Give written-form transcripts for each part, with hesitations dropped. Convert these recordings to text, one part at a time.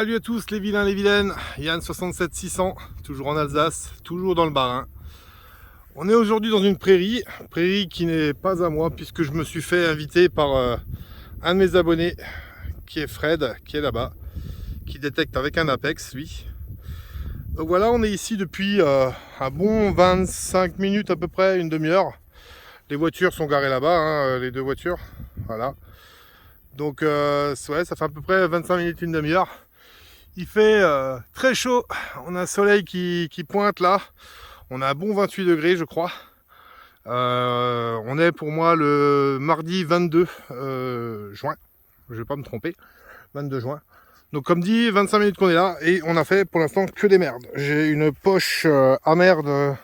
Salut à tous les vilains, les vilaines, Yann 67600, toujours en Alsace, toujours dans le Bas-Rhin. On est aujourd'hui dans une prairie qui n'est pas à moi puisque je me suis fait inviter par un de mes abonnés qui est Fred, qui est là-bas, qui détecte avec un Apex lui. Donc voilà, on est ici depuis un bon 25 minutes à peu près, une demi-heure. Les voitures sont garées là-bas, hein, les deux voitures, voilà. Donc ouais, ça fait à peu près 25 minutes, une demi-heure. Il fait très chaud, on a un soleil qui pointe là, on a un bon 28 degrés je crois. On est pour moi le mardi 22 juin, je vais pas me tromper, 22 juin. Donc comme dit, 25 minutes qu'on est là et on a fait pour l'instant que des merdes. J'ai une poche à merde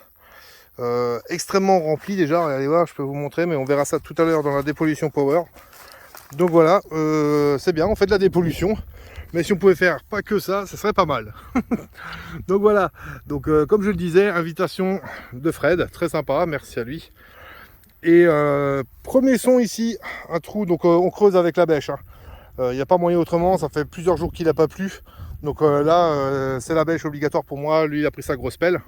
extrêmement remplie déjà, allez voir, je peux vous montrer, mais on verra ça tout à l'heure dans la dépollution power. Donc voilà, c'est bien, on fait de la dépollution. Mais si on pouvait faire pas que ça, ce serait pas mal. Donc voilà, donc comme je le disais, invitation de Fred, très sympa, merci à lui. Et premier son ici, un trou, donc on creuse avec la bêche. Il n'y a pas moyen autrement, ça fait plusieurs jours qu'il n'a pas plu. Donc là, c'est la bêche obligatoire pour moi, lui il a pris sa grosse pelle.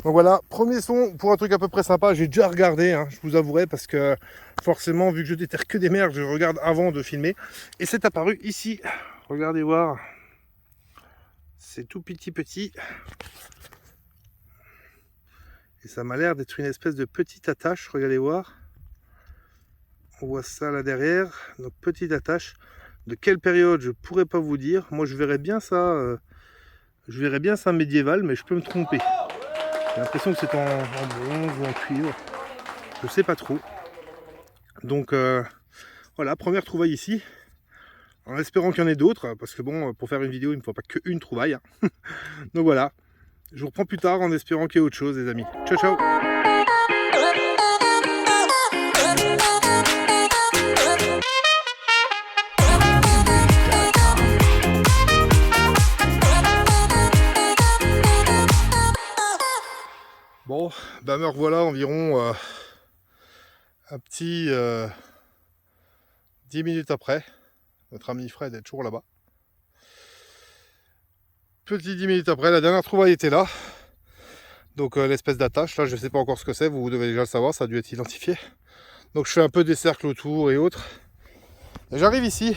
Donc voilà, premier son pour un truc à peu près sympa, j'ai déjà regardé, hein, je vous avouerai, parce que forcément, vu que je déterre que des merdes, je regarde avant de filmer. Et c'est apparu ici, regardez voir, c'est tout petit. Et ça m'a l'air d'être une espèce de petite attache, regardez voir. On voit ça là derrière, donc petite attache. De quelle période, je pourrais pas vous dire. Moi je verrais bien ça, médiéval, mais je peux me tromper. J'ai l'impression que c'est en bronze ou en cuivre. Je sais pas trop. Donc voilà, première trouvaille ici. En espérant qu'il y en ait d'autres, parce que bon, pour faire une vidéo, il ne me faut pas qu'une trouvaille. Hein. Donc voilà. Je vous reprends plus tard en espérant qu'il y ait autre chose, les amis. Ciao, ciao. Bon, ben me revoilà environ un petit 10 minutes après. Notre ami Fred est toujours là-bas. Petit 10 minutes après, la dernière trouvaille était là. Donc l'espèce d'attache, là je ne sais pas encore ce que c'est, vous devez déjà le savoir, ça a dû être identifié. Donc je fais un peu des cercles autour et autres. J'arrive ici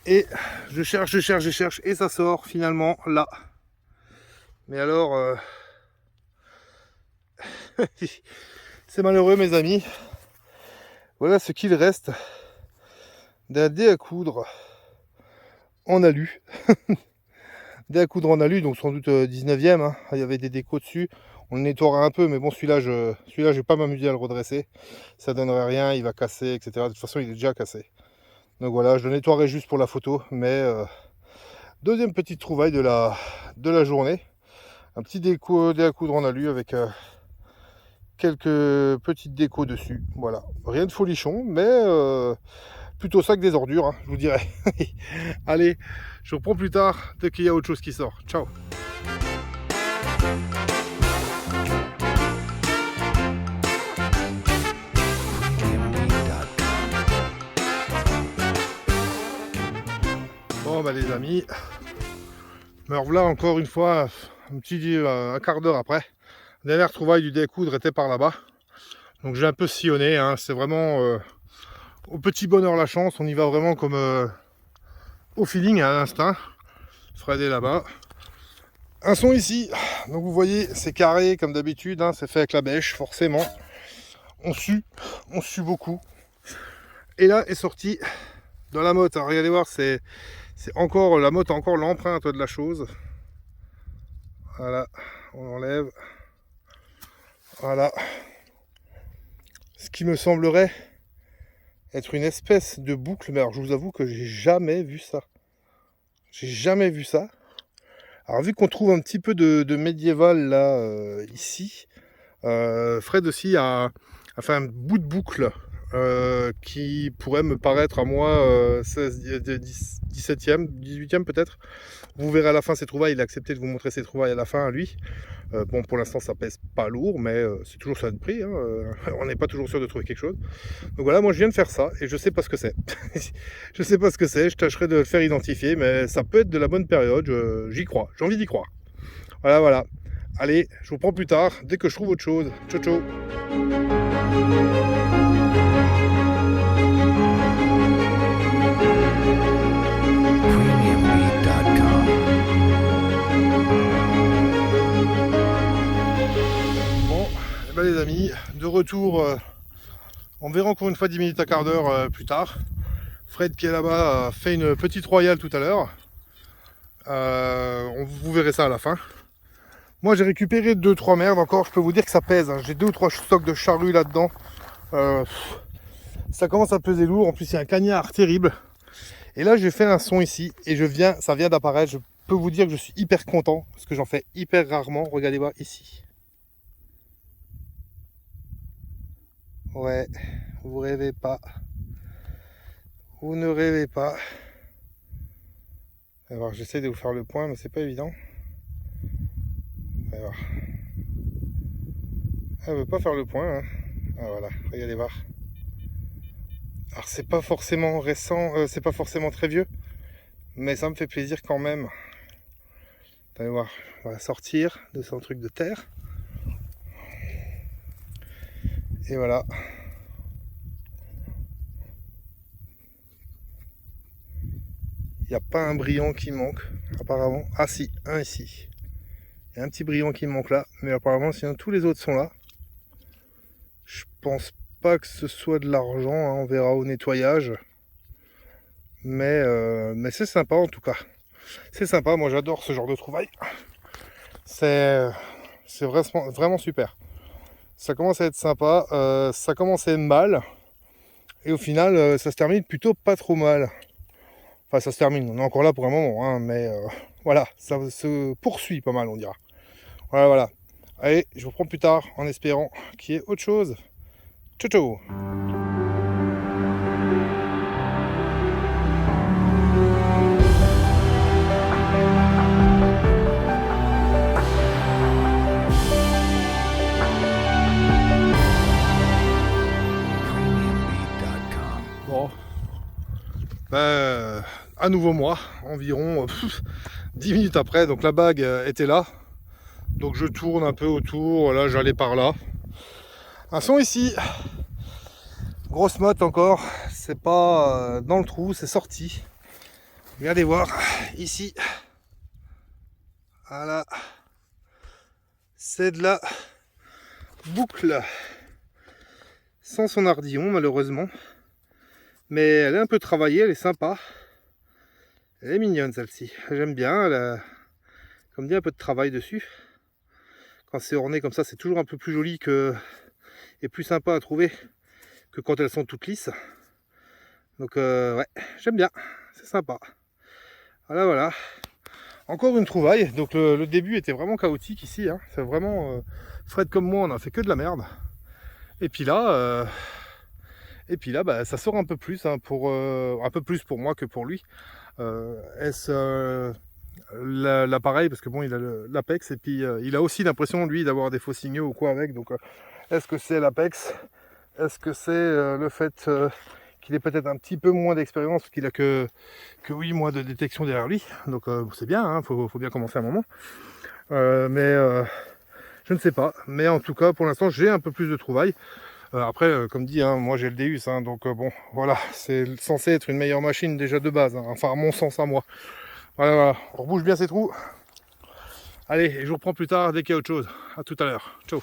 et je cherche et ça sort finalement là. Mais alors, c'est malheureux mes amis. Voilà ce qu'il reste d'un dé à coudre en alu. Dé à coudre en alu, donc sans doute 19e. Hein. Il y avait des décos dessus. On le nettoiera un peu, mais bon, celui-là, je vais pas m'amuser à le redresser. Ça donnerait rien, il va casser, etc. De toute façon, il est déjà cassé. Donc voilà, je le nettoierai juste pour la photo. Mais deuxième petite trouvaille de la journée. Un petit dé à coudre en alu avec quelques petites décos dessus. Voilà, rien de folichon, mais plutôt ça que des ordures, hein, je vous dirais. Allez, je reprends plus tard dès qu'il y a autre chose qui sort. Ciao. Bon bah les amis, me revoilà encore une fois un quart d'heure après. La dernière trouvaille du découdre était par là-bas. Donc j'ai un peu sillonné, hein. C'est vraiment au petit bonheur la chance, on y va vraiment comme au feeling, à l'instinct. Fred est là-bas. Un son ici, donc vous voyez c'est carré comme d'habitude, hein. C'est fait avec la bêche forcément. On sue beaucoup. Et là est sorti dans la motte, alors, regardez voir, c'est encore, la motte a encore l'empreinte de la chose. Voilà, on enlève. Voilà. Ce qui me semblerait être une espèce de boucle, mais alors je vous avoue que j'ai jamais vu ça. J'ai jamais vu ça. Alors vu qu'on trouve un petit peu de médiéval là, ici, Fred aussi a fait un bout de boucle qui pourrait me paraître à moi 17e, 18e peut-être. Vous verrez à la fin ses trouvailles, il a accepté de vous montrer ses trouvailles à la fin à lui. Bon, pour l'instant ça pèse pas lourd, mais c'est toujours ça de prix, hein. On n'est pas toujours sûr de trouver quelque chose. Donc voilà, moi je viens de faire ça et je sais pas ce que c'est. Je sais pas ce que c'est, je tâcherai de le faire identifier, mais ça peut être de la bonne période, j'y crois, j'ai envie d'y croire. Voilà. Allez, je vous prends plus tard, dès que je trouve autre chose. Ciao, ciao. Premiumbeat.com. Bon, eh ben les amis, de retour, on verra encore une fois 10 minutes à quart d'heure plus tard. Fred qui est là-bas a fait une petite royale tout à l'heure. Vous verrez ça à la fin. Moi j'ai récupéré 2-3 merdes encore, je peux vous dire que ça pèse, hein. J'ai 2 ou 3 stocks de charrues là-dedans. Ça commence à peser lourd, en plus il y a un cagnard terrible. Et là j'ai fait un son ici et ça vient d'apparaître. Je peux vous dire que je suis hyper content parce que j'en fais hyper rarement. Regardez voir ici. Ouais, vous rêvez pas. Vous ne rêvez pas. Alors j'essaie de vous faire le point mais c'est pas évident. Alors, elle veut pas faire le point, hein. Ah, voilà, regardez voir. Alors c'est pas forcément récent, c'est pas forcément très vieux, mais ça me fait plaisir quand même. Allez voir, on va sortir de son truc de terre. Et voilà. Il n'y a pas un brillant qui manque, apparemment. Ah si, un ici. Il y a un petit brillant qui me manque là, mais apparemment sinon tous les autres sont là. Je pense pas que ce soit de l'argent, hein, on verra au nettoyage. Mais c'est sympa en tout cas. C'est sympa, moi j'adore ce genre de trouvailles. C'est vraiment super. Ça commence à être sympa, ça commence à être mal. Et au final, ça se termine plutôt pas trop mal. Enfin, ça se termine, on est encore là pour un moment, hein, mais voilà, ça se poursuit pas mal, on dira. Voilà. Allez, je vous prends plus tard en espérant qu'il y ait autre chose. Ciao, ciao. Premiumbeat.com. Bon, à nouveau moi, environ 10 minutes après, donc la bague était là. Donc je tourne un peu autour, là j'allais par là. Un son ici, grosse motte encore, c'est pas dans le trou, c'est sorti. Regardez voir, ici, voilà, c'est de la boucle, sans son ardillon malheureusement. Mais elle est un peu travaillée, elle est sympa. Elle est mignonne celle-ci, j'aime bien, elle a, comme dit, un peu de travail dessus. Quand c'est orné comme ça, c'est toujours un peu plus joli et plus sympa à trouver que quand elles sont toutes lisses. Donc ouais, j'aime bien, c'est sympa. Voilà. Encore une trouvaille. Donc le début était vraiment chaotique ici, hein. C'est vraiment Fred comme moi, on a fait que de la merde. Et puis là, bah, ça sort un peu plus, hein, un peu plus pour moi que pour lui. Est-ce l'appareil, parce que bon, il a l'Apex et puis il a aussi l'impression lui d'avoir des faux signaux ou quoi avec. Donc est-ce que c'est l'Apex? Est-ce que c'est le fait qu'il ait peut-être un petit peu moins d'expérience, parce qu'il a que 8 mois de détection derrière lui, donc c'est bien, hein, faut bien commencer un moment. Mais je ne sais pas, mais en tout cas pour l'instant j'ai un peu plus de trouvailles. Après, comme dit, hein, moi j'ai le Deus, hein, donc bon, voilà, c'est censé être une meilleure machine déjà de base, hein, enfin à mon sens à moi. Voilà, on rebouche bien ces trous. Allez, et je vous reprends plus tard dès qu'il y a autre chose. À tout à l'heure. Ciao.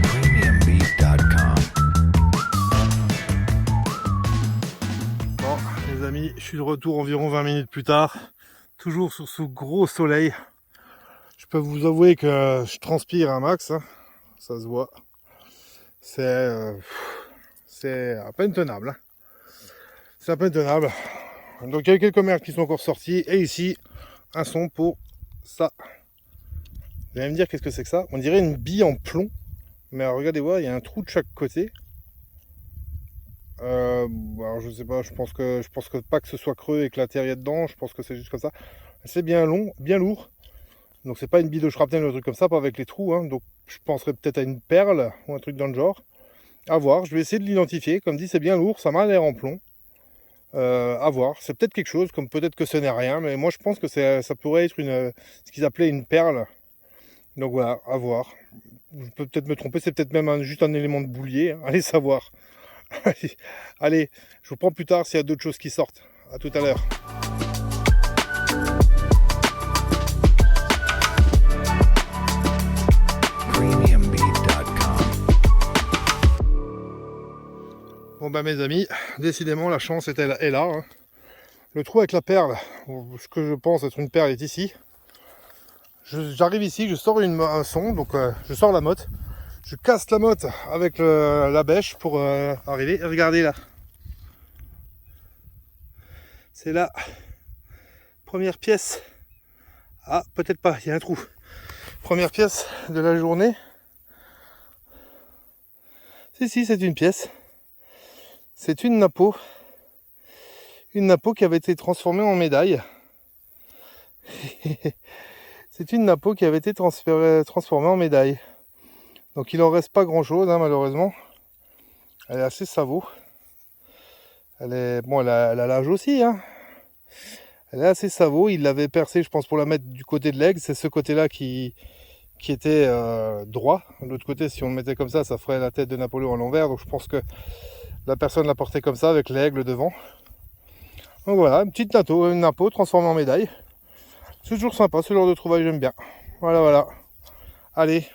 Premiumbeat.com. Bon, les amis, je suis de retour environ 20 minutes plus tard. Toujours sur ce gros soleil. Je peux vous avouer que je transpire un max, hein. Ça se voit. C'est à peine tenable, hein. C'est à peine tenable. Donc il y a quelques merdes qui sont encore sorties. Et ici, un son pour ça. Vous allez me dire qu'est-ce que c'est que ça? On dirait une bille en plomb. Mais alors, regardez, il y a un trou de chaque côté. Alors je sais pas, je pense que pas que ce soit creux et que la terre y est dedans, je pense que c'est juste comme ça. C'est bien long, bien lourd. Donc c'est pas une bille de shrapnel ou un truc comme ça, pas avec les trous, hein. Donc je penserais peut-être à une perle ou un truc dans le genre. À voir, je vais essayer de l'identifier. Comme dit, c'est bien lourd, ça m'a l'air en plomb. À voir, c'est peut-être quelque chose, comme peut-être que ce n'est rien, mais moi je pense que ça pourrait être ce qu'ils appelaient une perle. Donc voilà, à voir. Je peux peut-être me tromper, c'est peut-être même juste un élément de boulier, hein. Allez savoir. Allez, je vous prends plus tard s'il y a d'autres choses qui sortent. À tout à l'heure. Bon bah mes amis, décidément la chance est là, hein. Le trou avec la perle, ce que je pense être une perle, est ici. J'arrive ici, je sors un son, donc je sors la motte. Je casse la motte avec la bêche pour arriver. Regardez là. C'est la première pièce. Ah, peut-être pas, il y a un trou. Première pièce de la journée. Si, c'est une pièce. C'est une napo. Une napo qui avait été transformée en médaille. C'est une napo qui avait été transformée en médaille. Donc il en reste pas grand chose, hein, malheureusement. Elle est assez savot. Elle a l'âge aussi, hein. Elle est assez savot. Il l'avait percée, je pense, pour la mettre du côté de l'aigle. C'est ce côté-là qui était droit. L'autre côté, si on le mettait comme ça ferait la tête de Napoléon à l'envers. Donc je pense que la personne l'a portée comme ça, avec l'aigle devant. Donc voilà, une petite napo transformée en médaille. C'est toujours sympa, ce genre de trouvaille, j'aime bien. Voilà. Allez,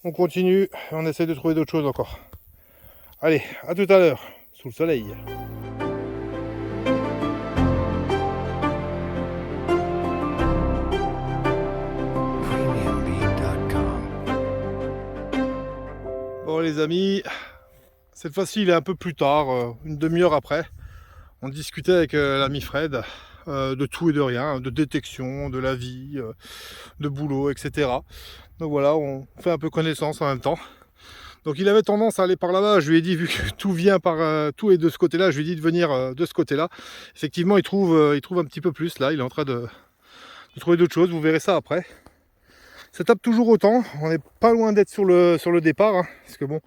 on continue, on essaie de trouver d'autres choses encore. Allez, à tout à l'heure, sous le soleil. Bon les amis, cette fois-ci il est un peu plus tard, une demi-heure après. On discutait avec l'ami Fred de tout et de rien, de détection, de la vie, de boulot, etc. Donc voilà, on fait un peu connaissance en même temps. Donc il avait tendance à aller par là-bas, je lui ai dit, vu que tout vient tout est de ce côté-là, je lui ai dit de venir de ce côté-là. Effectivement, il trouve un petit peu plus là, il est en train de trouver d'autres choses, vous verrez ça après. Ça tape toujours autant, on n'est pas loin d'être sur le départ, hein, parce que bon,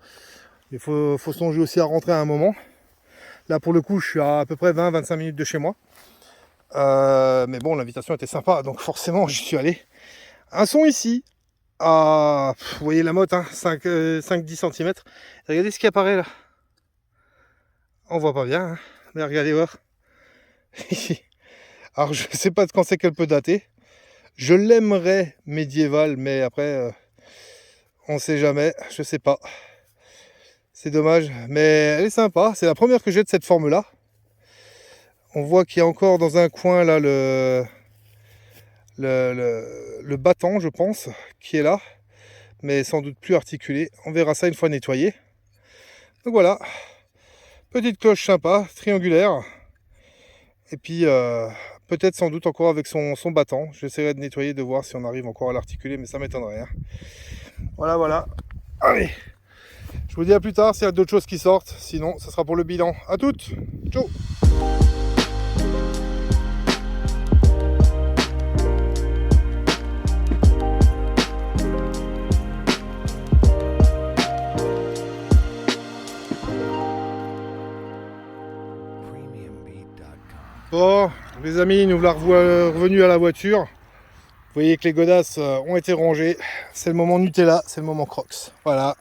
il faut songer aussi à rentrer à un moment. Là pour le coup, je suis à peu près 20-25 minutes de chez moi. Mais bon, l'invitation était sympa, donc forcément j'y suis allé. Un son ici, vous voyez la motte, hein, 5-10 cm. Regardez ce qui apparaît là. On voit pas bien, hein, mais regardez voir. Alors je sais pas de quand c'est qu'elle peut dater. Je l'aimerais médiévale, mais après, on sait jamais, je sais pas. C'est dommage, mais elle est sympa. C'est la première que j'ai de cette forme-là. On voit qu'il y a encore dans un coin là le battant, je pense, qui est là, mais sans doute plus articulé. On verra ça une fois nettoyé. Donc voilà, petite cloche sympa, triangulaire. Et puis peut-être sans doute encore avec son battant. J'essaierai de nettoyer, de voir si on arrive encore à l'articuler, mais ça m'étonnerait, hein. Voilà. Allez, je vous dis à plus tard s'il y a d'autres choses qui sortent. Sinon, ça sera pour le bilan. À toutes. Ciao. Bon, les amis, nous voilà revenus à la voiture. Vous voyez que les godasses ont été rangées. C'est le moment Nutella, c'est le moment Crocs. Voilà,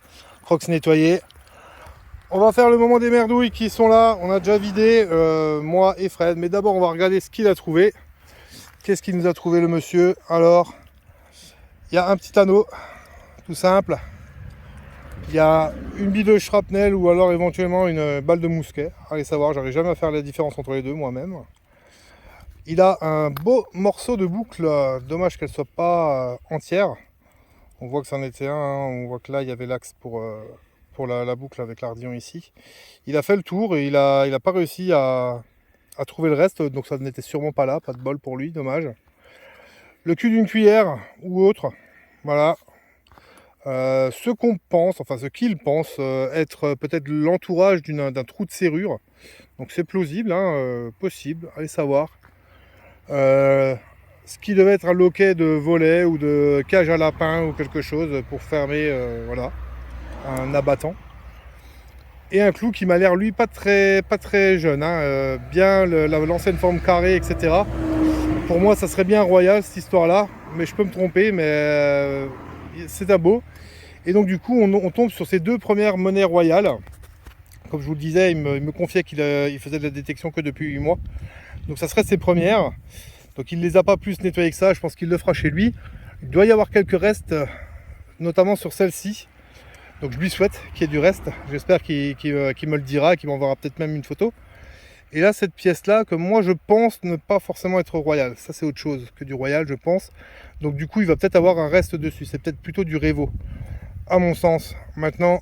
Crocs nettoyés. On va faire le moment des merdouilles qui sont là. On a déjà vidé, moi et Fred. Mais d'abord, on va regarder ce qu'il a trouvé. Qu'est-ce qu'il nous a trouvé, le monsieur? Alors, il y a un petit anneau, tout simple. Il y a une bille de shrapnel ou alors éventuellement une balle de mousquet. Allez savoir, j'arrive jamais à faire la différence entre les deux moi-même. Il a un beau morceau de boucle, dommage qu'elle soit pas entière. On voit que c'en était un, hein. On voit que là il y avait l'axe pour la boucle avec l'ardillon ici. Il a fait le tour et il a pas réussi à trouver le reste, donc ça n'était sûrement pas là, pas de bol pour lui, dommage. Le cul d'une cuillère ou autre, Voilà. Ce qu'on pense, enfin ce qu'ils pensent être peut-être l'entourage d'un trou de serrure. Donc c'est plausible, hein, possible, allez savoir. Ce qui devait être un loquet de volet ou de cage à lapin ou quelque chose pour fermer, voilà, un abattant. Et un clou qui m'a l'air lui pas très jeune, hein, bien l'ancienne forme carrée, etc. Pour moi ça serait bien royal cette histoire là, mais je peux me tromper, mais c'est un beau. Et donc du coup on tombe sur ces deux premières monnaies royales. Comme je vous le disais, il me confiait qu'il faisait de la détection que depuis 8 mois. Donc ça serait ses premières. Donc il ne les a pas plus nettoyées que ça, je pense qu'il le fera chez lui. Il doit y avoir quelques restes, notamment sur celle-ci. Donc je lui souhaite qu'il y ait du reste. J'espère qu'il me le dira, qu'il m'enverra peut-être même une photo. Et là, cette pièce-là, que moi je pense ne pas forcément être royal. Ça c'est autre chose que du royal, je pense. Donc du coup, il va peut-être avoir un reste dessus. C'est peut-être plutôt du Révo, à mon sens. Maintenant,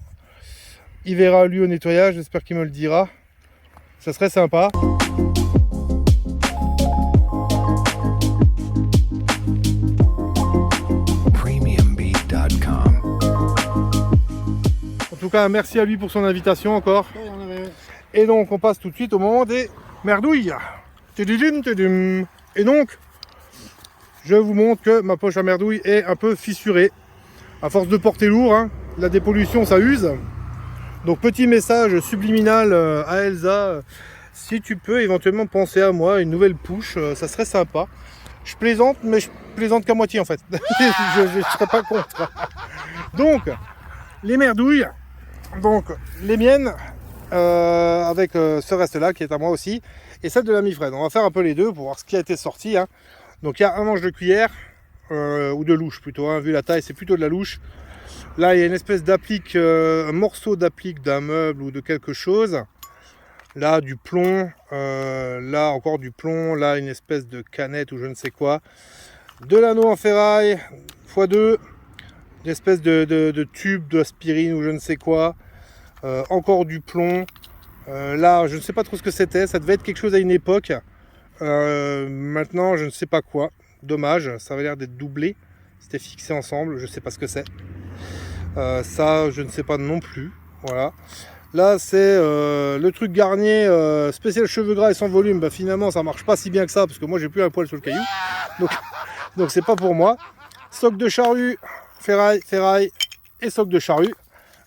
il verra lui au nettoyage, j'espère qu'il me le dira. Ça serait sympa. En tout cas, merci à lui pour son invitation encore. Et donc, on passe tout de suite au moment des merdouilles. Et donc, je vous montre que ma poche à merdouilles est un peu fissurée. À force de porter lourd, hein, la dépollution, ça use. Donc, petit message subliminal à Elsa. Si tu peux éventuellement penser à moi, une nouvelle push, ça serait sympa. Je plaisante, mais je plaisante qu'à moitié en fait. je ne serais pas contre. Donc, les merdouilles. Donc, les miennes, avec ce reste-là qui est à moi aussi, et celle de l'ami Fred. On va faire un peu les deux pour voir ce qui a été sorti. Hein. Donc, il y a un manche de cuillère, ou de louche plutôt, hein. Vu la taille, c'est plutôt de la louche. Là, il y a une espèce d'applique, un morceau d'applique d'un meuble ou de quelque chose. Là, du plomb. Là, encore du plomb. Là, une espèce de canette ou je ne sais quoi. De l'anneau en ferraille, x2. Une espèce de tube d'aspirine ou je ne sais quoi. Encore du plomb. Là, je ne sais pas trop ce que c'était. Ça devait être quelque chose à une époque. Maintenant, je ne sais pas quoi. Dommage, ça avait l'air d'être doublé. C'était fixé ensemble, je ne sais pas ce que c'est. Ça, je ne sais pas non plus. Voilà. Là, c'est le truc Garnier spécial cheveux gras et sans volume. Bah, finalement, ça marche pas si bien que ça parce que moi, j'ai plus un poil sur le caillou. Donc c'est pas pour moi. Soc de charrue, ferraille et soc de charrue.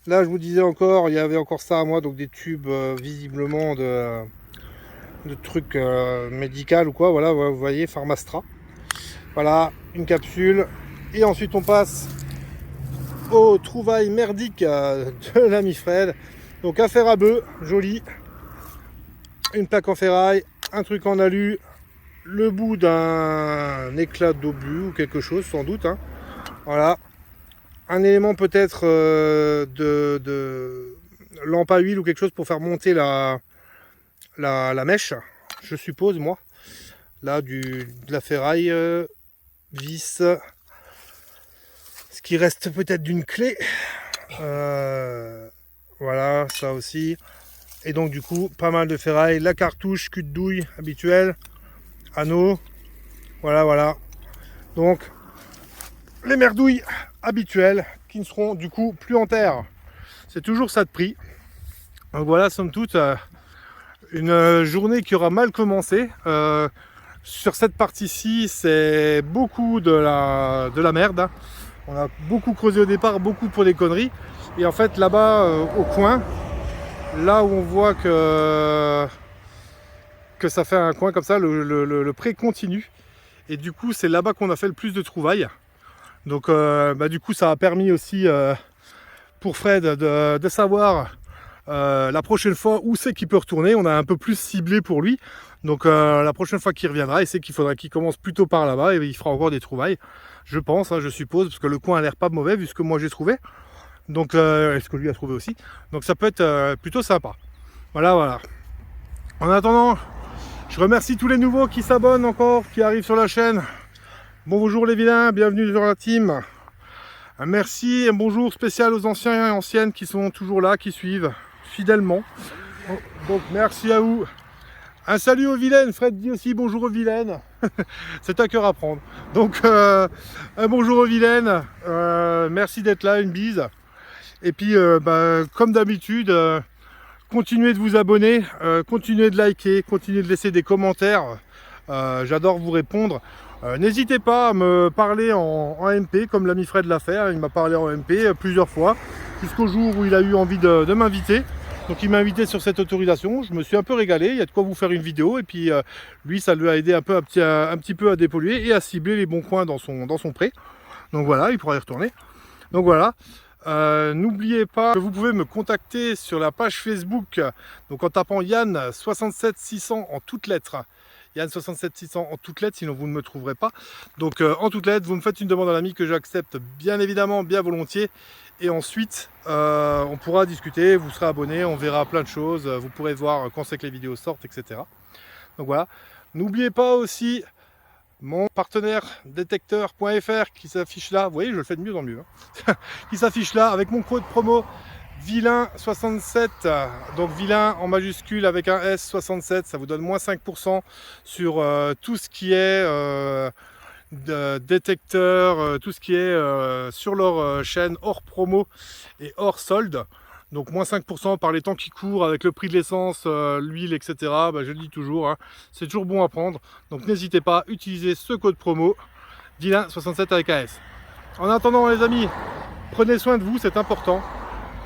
Là, je vous disais encore, il y avait encore ça à moi, donc des tubes visiblement de trucs médical ou quoi. Voilà, vous voyez, Pharmastra. Voilà, une capsule. Et ensuite, on passe aux trouvailles merdiques de l'ami Fred. Donc, un fer à bœuf, joli. Une plaque en ferraille, un truc en alu, le bout d'un éclat d'obus ou quelque chose, sans doute. Hein. Voilà. Un élément peut-être de lampe à huile ou quelque chose pour faire monter la mèche, je suppose, moi. Là, de la ferraille, vis, ce qui reste peut-être d'une clé. Voilà, ça aussi. Et donc, du coup, pas mal de ferraille. La cartouche, cul de douille habituelle, anneau. Voilà. Donc, les merdouilles habituelles qui ne seront du coup plus en terre. C'est toujours ça de prix. Donc voilà, somme toute, une journée qui aura mal commencé. Sur cette partie-ci, c'est beaucoup de la merde. On a beaucoup creusé au départ, beaucoup pour des conneries. Et en fait, là-bas, au coin, là où on voit que ça fait un coin comme ça, le pré continue. Et du coup, c'est là-bas qu'on a fait le plus de trouvailles. Donc, du coup, ça a permis aussi pour Fred de savoir la prochaine fois où c'est qu'il peut retourner. On a un peu plus ciblé pour lui. Donc, la prochaine fois qu'il reviendra, il sait qu'il faudra qu'il commence plutôt par là-bas et il fera encore des trouvailles. Je pense, hein, je suppose, parce que le coin a l'air pas mauvais vu ce que moi j'ai trouvé. Donc, et ce que lui a trouvé aussi. Donc, ça peut être plutôt sympa. Voilà. En attendant, je remercie tous les nouveaux qui s'abonnent encore, qui arrivent sur la chaîne. Bonjour les vilains, bienvenue sur la team. Un merci, un bonjour spécial aux anciens et anciennes qui sont toujours là, qui suivent fidèlement. Donc merci à vous. Un salut aux vilaines, Fred dit aussi bonjour aux vilaines. C'est un cœur à prendre. Donc un bonjour aux vilaines, merci d'être là, une bise. Et puis comme d'habitude, continuez de vous abonner, continuez de liker, continuez de laisser des commentaires. J'adore vous répondre. N'hésitez pas à me parler en MP comme l'ami Fred l'a fait. Il m'a parlé en MP plusieurs fois jusqu'au jour où il a eu envie de m'inviter. Donc il m'a invité sur cette autorisation. Je me suis un peu régalé. Il y a de quoi vous faire une vidéo. Et puis lui, ça lui a aidé un petit peu à dépolluer et à cibler les bons coins dans son pré. Donc voilà, il pourra y retourner. Donc voilà. N'oubliez pas que vous pouvez me contacter sur la page Facebook, donc en tapant Yann 67600 en toutes lettres. Yann 67600 en toutes lettres, sinon vous ne me trouverez pas. Donc en toutes lettres, vous me faites une demande à l'ami que j'accepte bien évidemment, bien volontiers. Et ensuite, on pourra discuter, vous serez abonné, on verra plein de choses. Vous pourrez voir quand c'est que les vidéos sortent, etc. Donc voilà. N'oubliez pas aussi mon partenaire détecteur.fr qui s'affiche là, vous voyez, je le fais de mieux en mieux, hein. Qui s'affiche là avec mon code promo vilain67, donc vilain en majuscule avec un S 67, ça vous donne moins 5% sur tout ce qui est détecteur, tout ce qui est sur leur chaîne hors promo et hors solde. Donc moins 5% par les temps qui courent avec le prix de l'essence, l'huile, etc. Je le dis toujours, hein, c'est toujours bon à prendre. Donc n'hésitez pas, utilisez ce code promo vilain67 avec AS. En attendant les amis, prenez soin de vous, c'est important.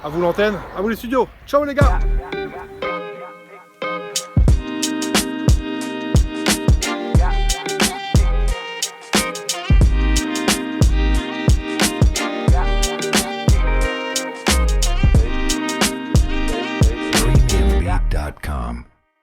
À vous l'antenne, à vous les studios. Ciao les gars!